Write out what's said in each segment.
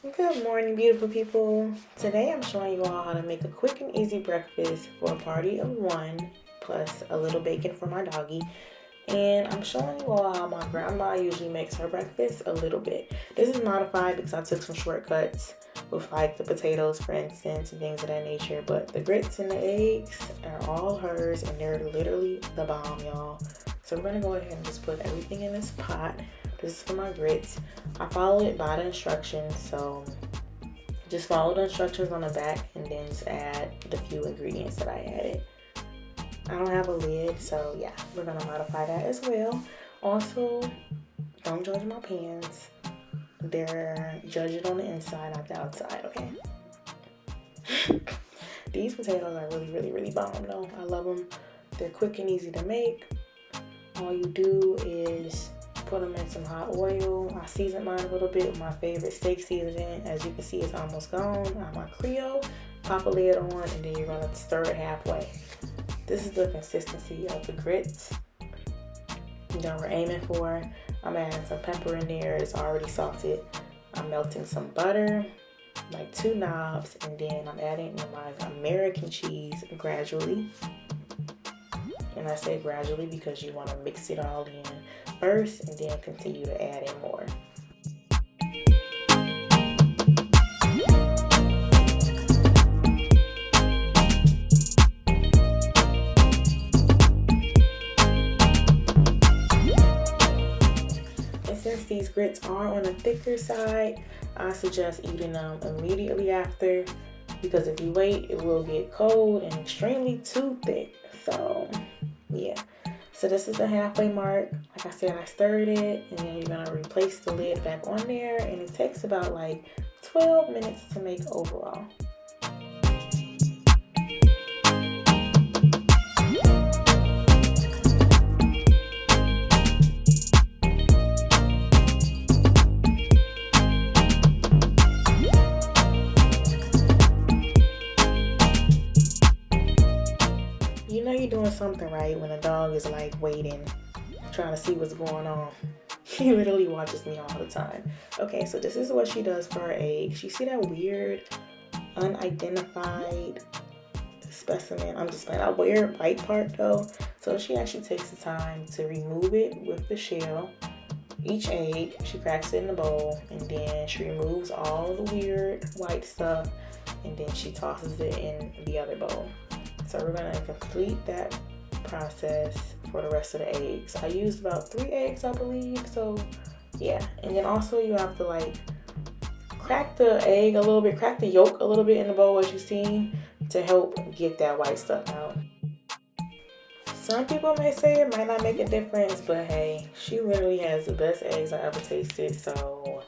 Good morning, beautiful people. Today I'm showing you all how to make a quick and easy breakfast for a party of one, plus a little bacon for my doggy. And I'm showing you all how my grandma usually makes her breakfast a little bit. This is modified because I took some shortcuts with like the potatoes, for instance, and things of that nature. But the grits and the eggs are all hers, and they're literally the bomb, y'all. So we're gonna go ahead and just put everything in this pot. This is for my grits. I follow it by the instructions, so just follow the instructions on the back and then just add the few ingredients that I added. I don't have a lid, so yeah, we're gonna modify that as well. Also, don't judge my pans. They're judge it on the inside, not the outside, okay? These potatoes are really, really, really bomb though. I love them. They're quick and easy to make. All you do is put them in some hot oil. I seasoned mine a little bit with my favorite steak seasoning. As you can see, it's almost gone. I'm on Creole. Pop a lid on, and then you're gonna stir it halfway. This is the consistency of the grits that we're aiming for. I'm adding some pepper in there. It's already salted. I'm melting some butter, like 2 knobs, and then I'm adding in my American cheese gradually. And I say gradually because you want to mix it all in first and then continue to add in more. And since these grits are on the thicker side, I suggest eating them immediately after, because if you wait, it will get cold and extremely too thick. So yeah, so this is the halfway mark. Like I said, I stirred it, and then you're gonna replace the lid back on there, and it takes about like 12 minutes to make overall. You know you're doing something right when a dog is like waiting, trying to see what's going on. She literally watches me all the time. Okay, so this is what she does for her eggs. You see that weird, unidentified specimen? I'm just playing. That weird white part though. So she actually takes the time to remove it with the shell. Each egg, she cracks it in the bowl, and then she removes all the weird white stuff, and then she tosses it in the other bowl. So we're gonna complete that process for the rest of the eggs. I used about 3 eggs, I believe. So yeah, and then also you have to like crack the egg a little bit, crack the yolk a little bit in the bowl, as you see, to help get that white stuff out. Some people may say it might not make a difference, but hey, she literally has the best eggs I ever tasted, so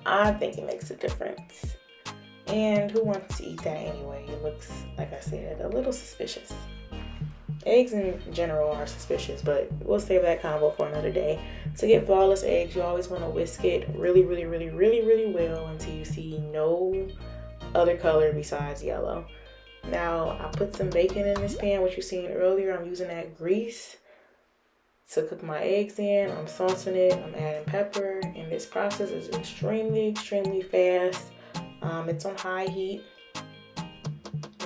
I think it makes a difference. And who wants to eat that anyway? It looks, like I said, a little suspicious. Eggs in general are suspicious, but we'll save that combo for another day. To get flawless eggs, you always want to whisk it really, really, really, really, really well until you see no other color besides yellow. Now, I put some bacon in this pan, which you seen earlier. I'm using that grease to cook my eggs in. I'm saucing it. I'm adding pepper. And this process is extremely, extremely fast. It's on high heat.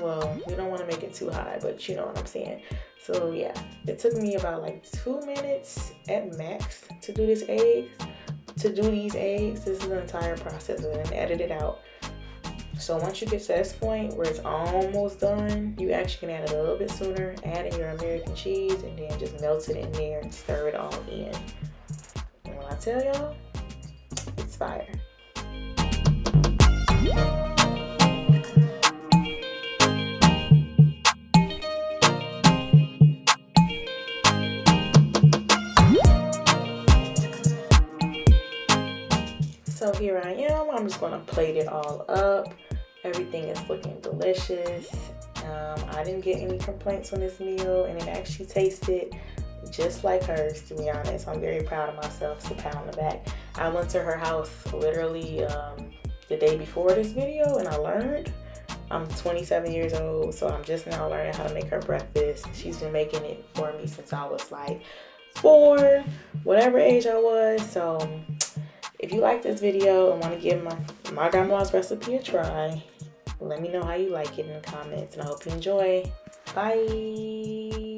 Well, we don't want to make it too high, but you know what I'm saying. So yeah, it took me about like 2 minutes at max to do these eggs. This is the entire process, and then edit it out. So once you get to this point where it's almost done, you actually can add it a little bit sooner. Add in your American cheese, and then just melt it in there and stir it all in. And when I tell y'all, it's fire. So here I am. I'm just gonna plate it all up. Everything is looking delicious. I didn't get any complaints on this meal, and it actually tasted just like hers, to be honest. I'm very proud of myself, so pat on the back. I went to her house literally the day before this video, and I learned. I'm 27 years old, so I'm just now learning how to make her breakfast. She's been making it for me since I was like 4, whatever age I was. So If you like this video and want to give my grandma's recipe a try, let me know how you like it in the comments, and I hope you enjoy. Bye.